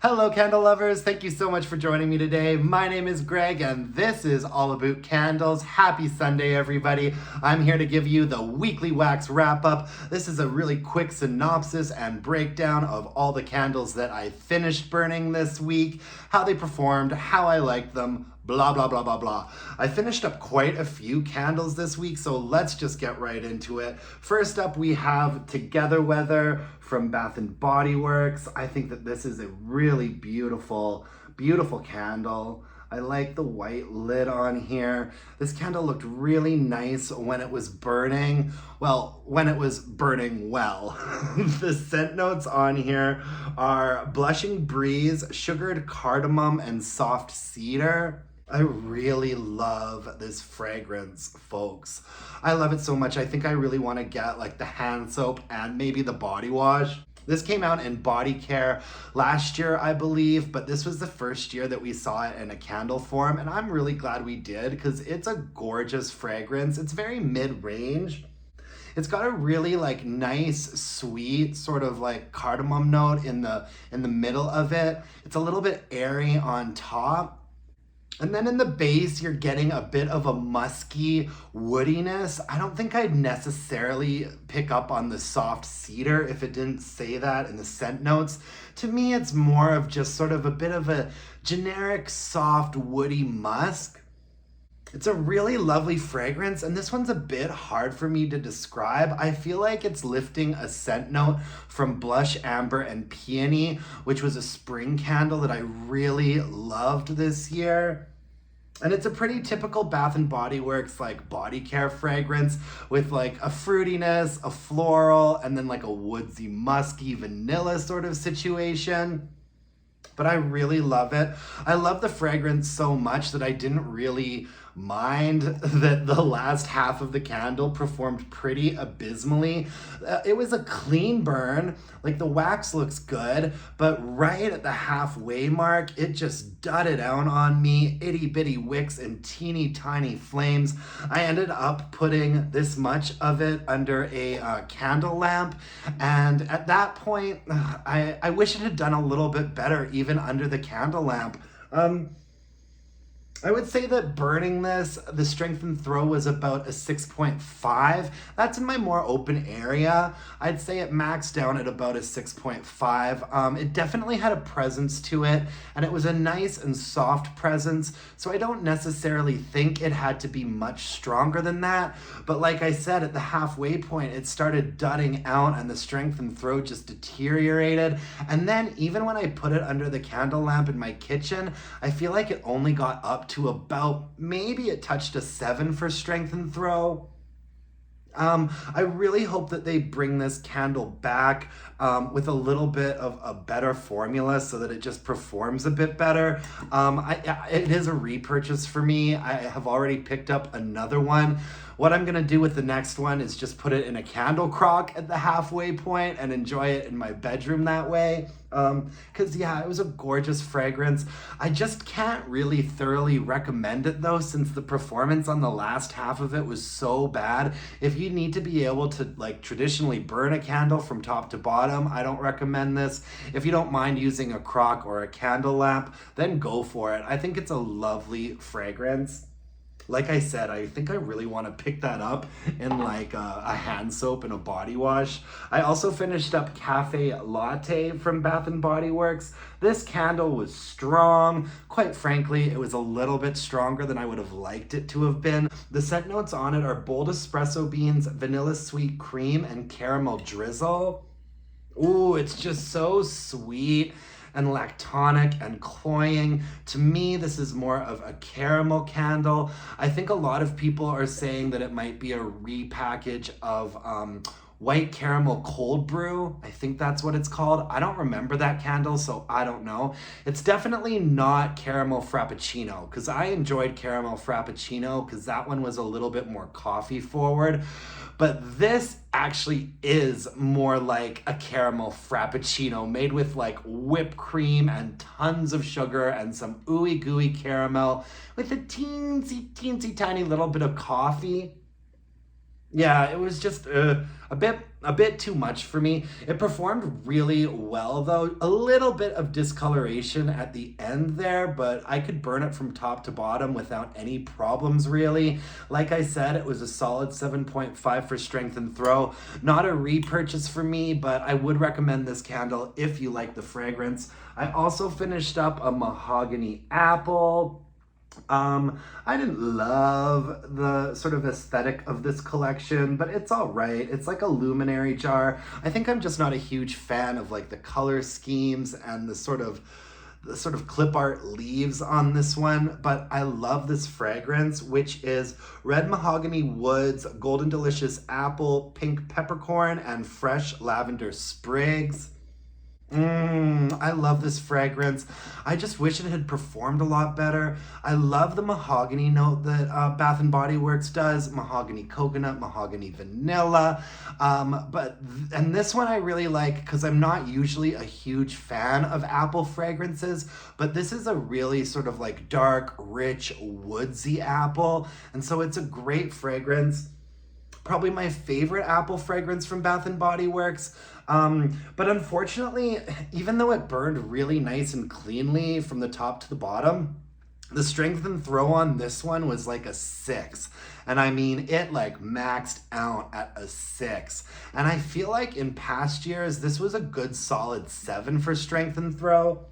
Hello candle lovers, thank you so much for joining me today. My name is Greg and this is all about candles. Happy Sunday everybody. I'm here to give you the weekly wax wrap up. This is a really quick synopsis and breakdown of all the candles that I finished burning this week, how they performed, how I liked them, blah blah blah blah blah. I finished up quite a few candles this week, so let's just get right into it. First up we have Together Weather from Bath and Body Works. I think that this is a really beautiful candle. I like the white lid on here. This candle looked really nice when it was burning. Well, when it was burning well. The scent notes on here are Blushing Breeze, Sugared Cardamom, and Soft Cedar. I really love this fragrance, folks. I love it so much. I think I really want to get like the hand soap and maybe the body wash. This came out in body care last year, I believe, but this was the first year that we saw it in a candle form, and I'm really glad we did because it's a gorgeous fragrance. It's very mid-range. It's got a really like nice, sweet sort of like cardamom note in the middle of it. It's a little bit airy on top. And then in the base, you're getting a bit of a musky woodiness. I don't think I'd necessarily pick up on the soft cedar if it didn't say that in the scent notes. To me, it's more of just sort of a bit of a generic, soft, woody musk. It's a really lovely fragrance, and this one's a bit hard for me to describe. I feel like it's lifting a scent note from Blush Amber and Peony, which was a spring candle that I really loved this year. And it's a pretty typical Bath and Body Works like body care fragrance with like a fruitiness, a floral, and then like a woodsy, musky vanilla sort of situation. But I really love it. I love the fragrance so much that I didn't really mind that the last half of the candle performed pretty abysmally. It was a clean burn, like the wax looks good, but right at the halfway mark, it just dudded out on me, itty bitty wicks and teeny tiny flames. I ended up putting this much of it under a candle lamp, and at that point, I wish it had done a little bit better even under the candle lamp. I would say that burning this, the strength and throw was about a 6.5. That's in my more open area. I'd say it maxed down at about a 6.5. It definitely had a presence to it, and it was a nice and soft presence, so I don't necessarily think it had to be much stronger than that. But like I said, at the halfway point, it started dudding out and the strength and throw just deteriorated. And then even when I put it under the candle lamp in my kitchen, I feel like it only got up to about, maybe it touched a 7 for strength and throw. I really hope that they bring this candle back with a little bit of a better formula so that it just performs a bit better. It is a repurchase for me. I have already picked up another one. What I'm gonna do with the next one is just put it in a candle crock at the halfway point and enjoy it in my bedroom that way. Cause yeah, it was a gorgeous fragrance. I just can't really thoroughly recommend it though, since the performance on the last half of it was so bad. If you need to be able to like traditionally burn a candle from top to bottom, I don't recommend this. If you don't mind using a crock or a candle lamp, then go for it. I think it's a lovely fragrance. Like I said, I think I really want to pick that up in like a hand soap and a body wash. I also finished up Cafe Latte from Bath and Body Works. This candle was strong. Quite frankly, it was a little bit stronger than I would have liked it to have been. The scent notes on it are bold espresso beans, vanilla sweet cream, and caramel drizzle. Ooh, it's just so sweet and lactonic and cloying. To me, this is more of a caramel candle. I think a lot of people are saying that it might be a repackage of white caramel cold brew. I think that's what it's called. I don't remember that candle, so I don't know. It's definitely not caramel frappuccino, because I enjoyed caramel frappuccino because that one was a little bit more coffee forward. But this actually is more like a caramel frappuccino made with like whipped cream and tons of sugar and some ooey gooey caramel with a teensy tiny little bit of coffee. Yeah, it was just a bit too much for me. It performed really well though. A little bit of discoloration at the end there, but I could burn it from top to bottom without any problems really. Like I said, it was a solid 7.5 for strength and throw. Not a repurchase for me, but I would recommend this candle if you like the fragrance. I also finished up a Mahogany Apple. I didn't love the sort of aesthetic of this collection, but it's all right. It's like a luminary jar. I think I'm just not a huge fan of like the color schemes and the sort of clip art leaves on this one, but I love this fragrance, which is red mahogany woods, golden delicious apple, pink peppercorn, and fresh lavender sprigs. I love this fragrance. I just wish it had performed a lot better. I love the mahogany note that Bath and Body Works does. Mahogany coconut, mahogany vanilla. And this one I really like because I'm not usually a huge fan of apple fragrances, but this is a really sort of like dark, rich, woodsy apple. And so it's a great fragrance, probably my favorite apple fragrance from Bath and Body Works. But unfortunately, even though it burned really nice and cleanly from the top to the bottom, the strength and throw on this one was like a 6. And I mean, it like maxed out at a 6. And I feel like in past years, this was a good solid 7 for strength and throw.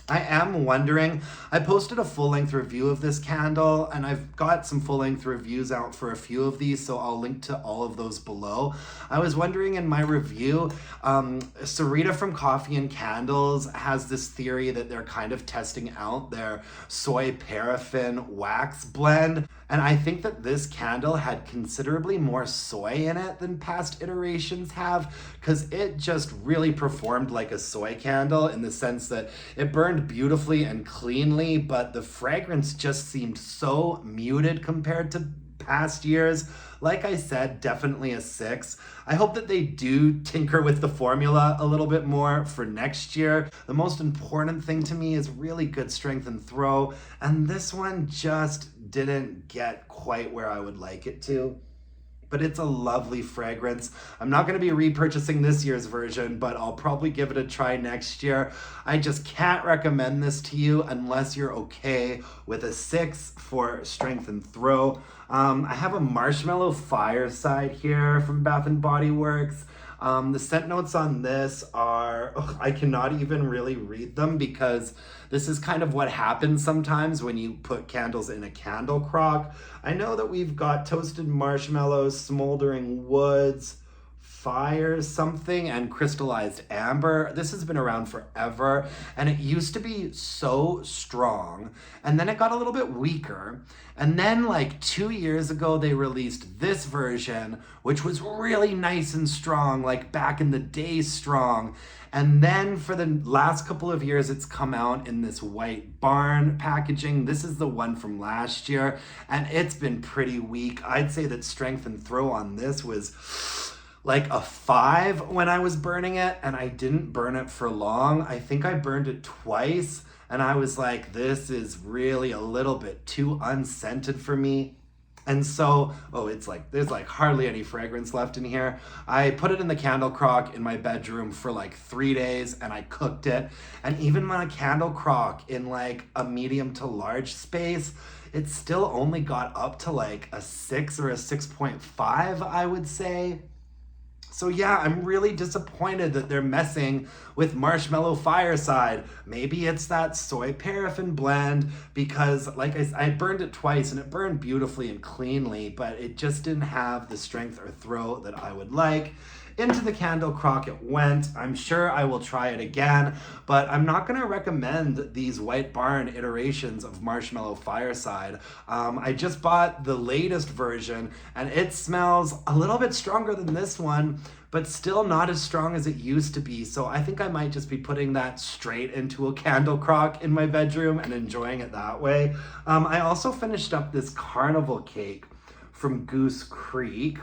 I am wondering, I posted a full-length review of this candle, and I've got some full-length reviews out for a few of these, so I'll link to all of those below. I was wondering in my review, Sarita from Coffee and Candles has this theory that they're kind of testing out their soy paraffin wax blend, and I think that this candle had considerably more soy in it than past iterations have, because it just really performed like a soy candle in the sense that it burned beautifully and cleanly, but the fragrance just seemed so muted compared to past years. Like I said, definitely a 6. I hope that they do tinker with the formula a little bit more for next year. The most important thing to me is really good strength and throw, and this one just didn't get quite where I would like it to. But it's a lovely fragrance. I'm not going to be repurchasing this year's version, but I'll probably give it a try next year. I just can't recommend this to you unless you're okay with a 6 for strength and throw. I have a Marshmallow Fireside here from Bath and Body Works. The scent notes on this are, I cannot even really read them because this is kind of what happens sometimes when you put candles in a candle crock. I know that we've got toasted marshmallows, smoldering woods, fire something, and crystallized amber. This has been around forever, and it used to be so strong, and then it got a little bit weaker, and then like 2 years ago they released this version, which was really nice and strong, like back in the day strong. And then for the last couple of years, it's come out in this white barn packaging. This is the one from last year, and it's been pretty weak. I'd say that strength and throw on this was like a 5 when I was burning it, and I didn't burn it for long. I think I burned it twice, and I was like, this is really a little bit too unscented for me. And so, it's like, there's like hardly any fragrance left in here. I put it in the candle crock in my bedroom for like 3 days and I cooked it. And even my candle crock in like a medium to large space, it still only got up to like a 6 or a 6.5, I would say. So yeah, I'm really disappointed that they're messing with Marshmallow Fireside. Maybe it's that soy paraffin blend because like I burned it twice and it burned beautifully and cleanly, but it just didn't have the strength or throw that I would like. Into the candle crock it went. I'm sure I will try it again, but I'm not going to recommend these White Barn iterations of Marshmallow Fireside. I just bought the latest version and it smells a little bit stronger than this one, but still not as strong as it used to be. So I think I might just be putting that straight into a candle crock in my bedroom and enjoying it that way. I also finished up this Carnival cake from Goose Creek.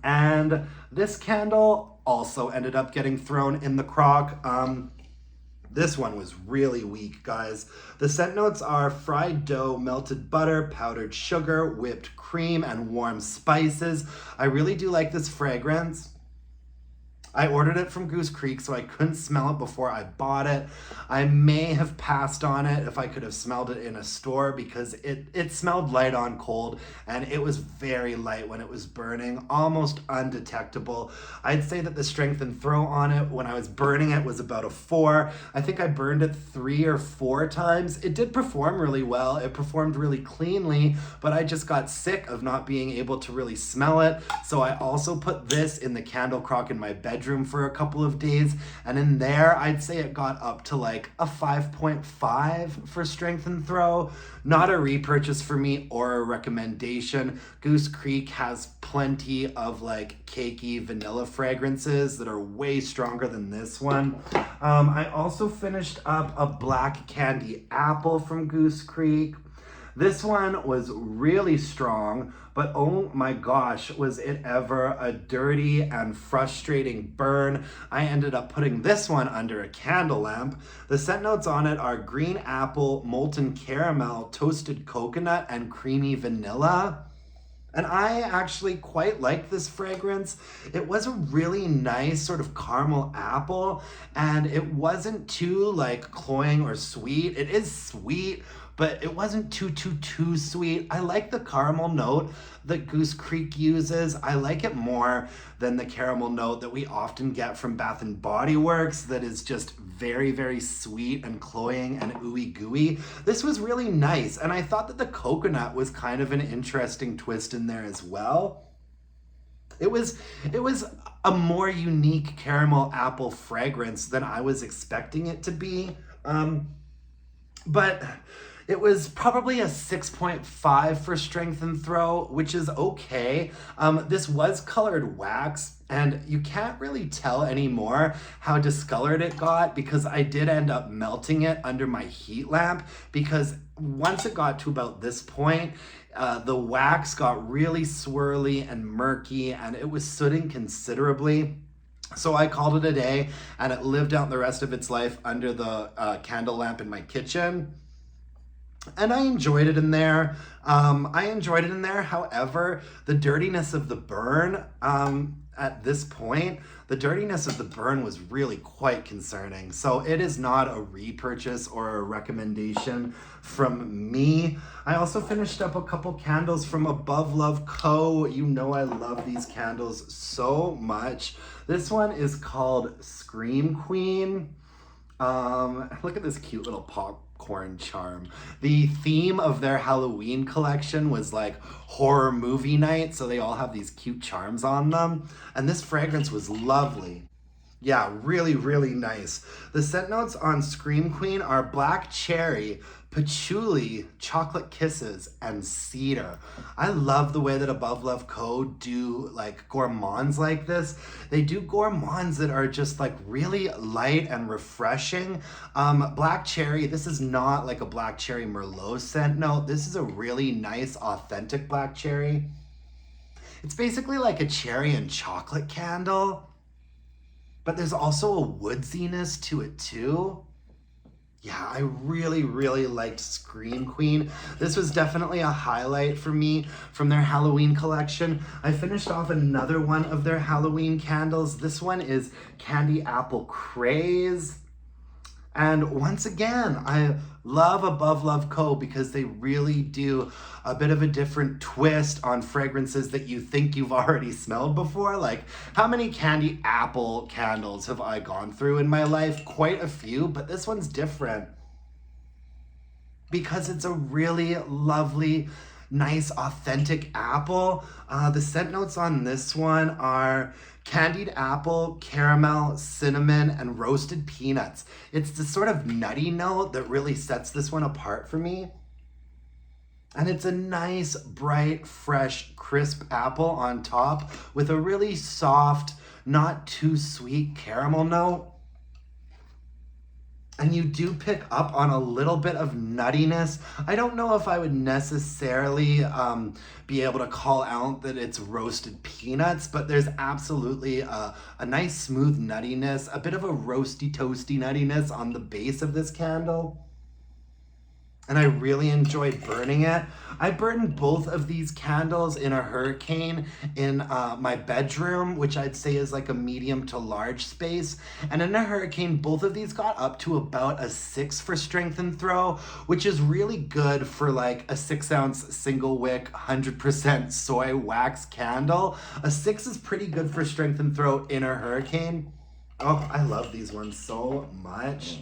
And this candle also ended up getting thrown in the crock. This one was really weak, guys. The scent notes are fried dough, melted butter, powdered sugar, whipped cream, and warm spices. I really do like this fragrance. I ordered it from Goose Creek, so I couldn't smell it before I bought it. I may have passed on it if I could have smelled it in a store, because it smelled light on cold, and it was very light when it was burning, almost undetectable. I'd say that the strength and throw on it when I was burning it was about a 4. I think I burned it 3 or 4 times. It did perform really well. It performed really cleanly, but I just got sick of not being able to really smell it. So I also put this in the candle crock in my bedroom for a couple of days, and in there I'd say it got up to like a 5.5 for strength and throw. Not a repurchase for me or a recommendation. Goose Creek has plenty of like cakey vanilla fragrances that are way stronger than this one. I also finished up a black candy apple from Goose Creek. This one was really strong, but oh my gosh, was it ever a dirty and frustrating burn. I ended up putting this one under a candle lamp. The scent notes on it are green apple, molten caramel, toasted coconut, and creamy vanilla. And I actually quite like this fragrance. It was a really nice sort of caramel apple, and it wasn't too like cloying or sweet. It is sweet, but it wasn't too sweet. I like the caramel note that Goose Creek uses. I like it more than the caramel note that we often get from Bath and Body Works that is just very, very sweet and cloying and ooey gooey. This was really nice, and I thought that the coconut was kind of an interesting twist in there as well. It was a more unique caramel apple fragrance than I was expecting it to be. But it was probably a 6.5 for strength and throw, which is okay. This was colored wax, and you can't really tell anymore how discolored it got, because I did end up melting it under my heat lamp, because once it got to about this point, the wax got really swirly and murky, and it was sooting considerably. So I called it a day, and it lived out the rest of its life under the candle lamp in my kitchen. And I enjoyed it in there. However, the dirtiness of the burn, at this point, the dirtiness of the burn was really quite concerning. So it is not a repurchase or a recommendation from me. I also finished up a couple candles from Above Love Co. You know I love these candles so much. This one is called Scream Queen. Look at this cute little popcorn charm. The theme of their Halloween collection was like horror movie night, so they all have these cute charms on them. And this fragrance was lovely. Yeah, really, really nice. The scent notes on Scream Queen are black cherry, patchouli, chocolate kisses, and cedar. I love the way that Above Love Co. do like gourmands like this. They do gourmands that are just like really light and refreshing. Black cherry, this is not like a black cherry Merlot scent note. This is a really nice, authentic black cherry. It's basically like a cherry and chocolate candle, but there's also a woodsiness to it too. Yeah, I really, really liked Scream Queen. This was definitely a highlight for me from their Halloween collection. I finished off another one of their Halloween candles. This one is Candy Apple Craze. And once again, I love Above Love Co. because they really do a bit of a different twist on fragrances that you think you've already smelled before. Like, how many Candy Apple candles have I gone through in my life? Quite a few, but this one's different because it's a really lovely, nice, authentic apple. The scent notes on this one are candied apple, caramel, cinnamon, and roasted peanuts. It's the sort of nutty note that really sets this one apart for me. And it's a nice, bright, fresh, crisp apple on top with a really soft, not too sweet caramel note. And you do pick up on a little bit of nuttiness. I don't know if I would necessarily be able to call out that it's roasted peanuts, but there's absolutely a nice smooth nuttiness, a bit of a roasty toasty nuttiness on the base of this candle. And I really enjoyed burning it. I burned both of these candles in a hurricane in my bedroom, which I'd say is like a medium to large space. And in a hurricane, both of these got up to about a 6 for strength and throw, which is really good for like a 6-ounce single wick 100% soy wax candle. A 6 is pretty good for strength and throw in a hurricane. Oh, I love these ones so much.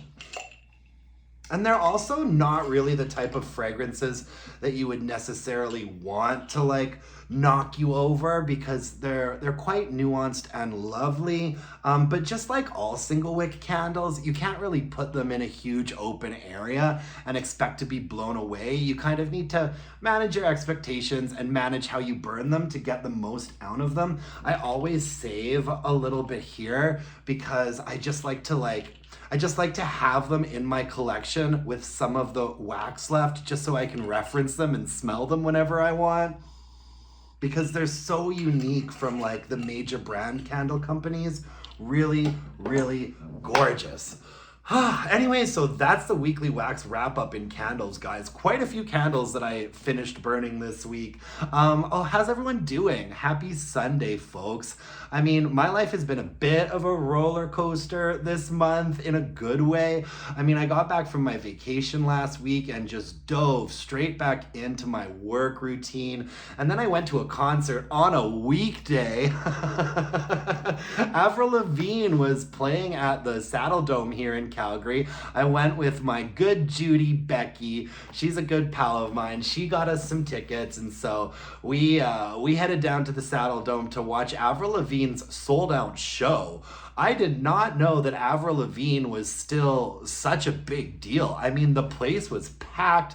And they're also not really the type of fragrances that you would necessarily want to like knock you over, because they're quite nuanced and lovely. But just like all single wick candles, you can't really put them in a huge open area and expect to be blown away. You kind of need to manage your expectations and manage how you burn them to get the most out of them. I always save a little bit here because I just like to have them in my collection with some of the wax left, just so I can reference them and smell them whenever I want. Because they're so unique from like the major brand candle companies. Really, really gorgeous. Anyway, so that's the weekly wax wrap up in candles, guys. Quite a few candles that I finished burning this week. How's everyone doing? Happy Sunday, folks. I mean, my life has been a bit of a roller coaster this month in a good way. I mean, I got back from my vacation last week and just dove straight back into my work routine. And then I went to a concert on a weekday. Avril Lavigne was playing at the Saddle Dome here in Calgary. I went with my good Judy Becky. She's a good pal of mine. She got us some tickets, and so we headed down to the Saddle Dome to watch Avril Lavigne's sold-out show. I did not know that Avril Lavigne was still such a big deal. I mean, the place was packed.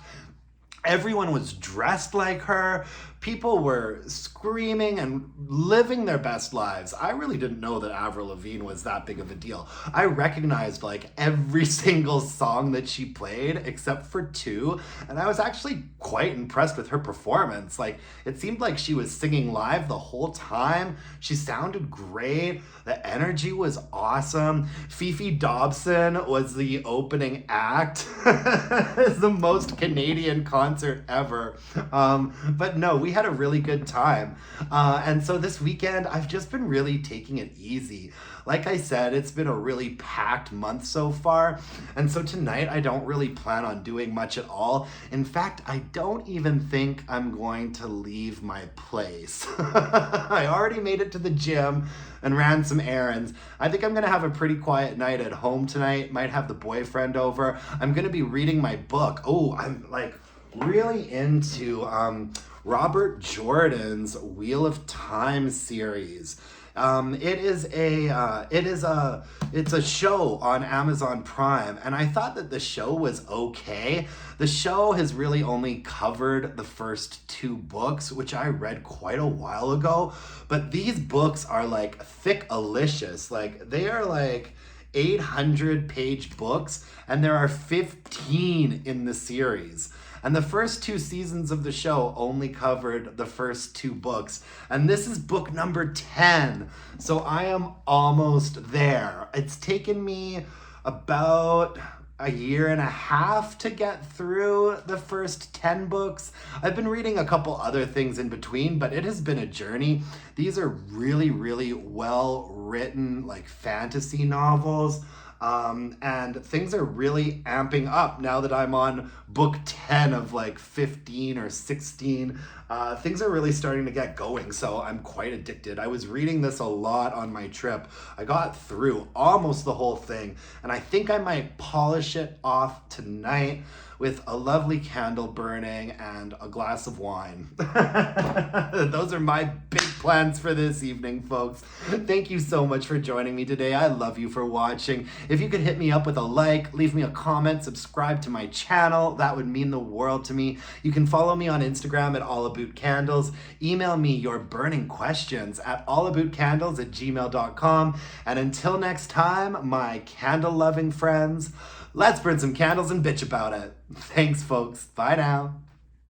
Everyone was dressed like her. People were screaming and living their best lives. I really didn't know that Avril Lavigne was that big of a deal. I recognized like every single song that she played except for 2, and I was actually quite impressed with her performance. Like, it seemed like she was singing live the whole time. She sounded great. The energy was awesome. Fifi Dobson was the opening act. It's the most Canadian concert ever. But no, we had a really good time. And so this weekend, I've just been really taking it easy. Like I said, it's been a really packed month so far. And so tonight, I don't really plan on doing much at all. In fact, I don't even think I'm going to leave my place. I already made it to the gym and ran some errands. I think I'm gonna have a pretty quiet night at home tonight. Might have the boyfriend over. I'm gonna be reading my book. Oh, I'm like really into Robert Jordan's Wheel of Time series. It's a show on Amazon Prime, and I thought that the show was okay. The show has really only covered the first 2 books, which I read quite a while ago, but these books are like thick-alicious. Like, they are like 800-page books, and there are 15 in the series. And the first 2 seasons of the show only covered the first 2 books. And this is book number 10. So I am almost there. It's taken me about a year and a half to get through the first 10 books. I've been reading a couple other things in between, but it has been a journey. These are really, really well written, like fantasy novels. And things are really amping up now that I'm on book 10 of like 15 or 16. Things are really starting to get going, so I'm quite addicted. I was reading this a lot on my trip. I got through almost the whole thing, and I think I might polish it off tonight with a lovely candle burning and a glass of wine. Those are my big plans for this evening, folks. Thank you so much for joining me today. I love you for watching. If you could hit me up with a like, leave me a comment, subscribe to my channel, that would mean the world to me. You can follow me on Instagram at allabootcandles. Email me your burning questions at allabootcandles@gmail.com. And until next time, my candle-loving friends, let's burn some candles and bitch about it. Thanks, folks. Bye now.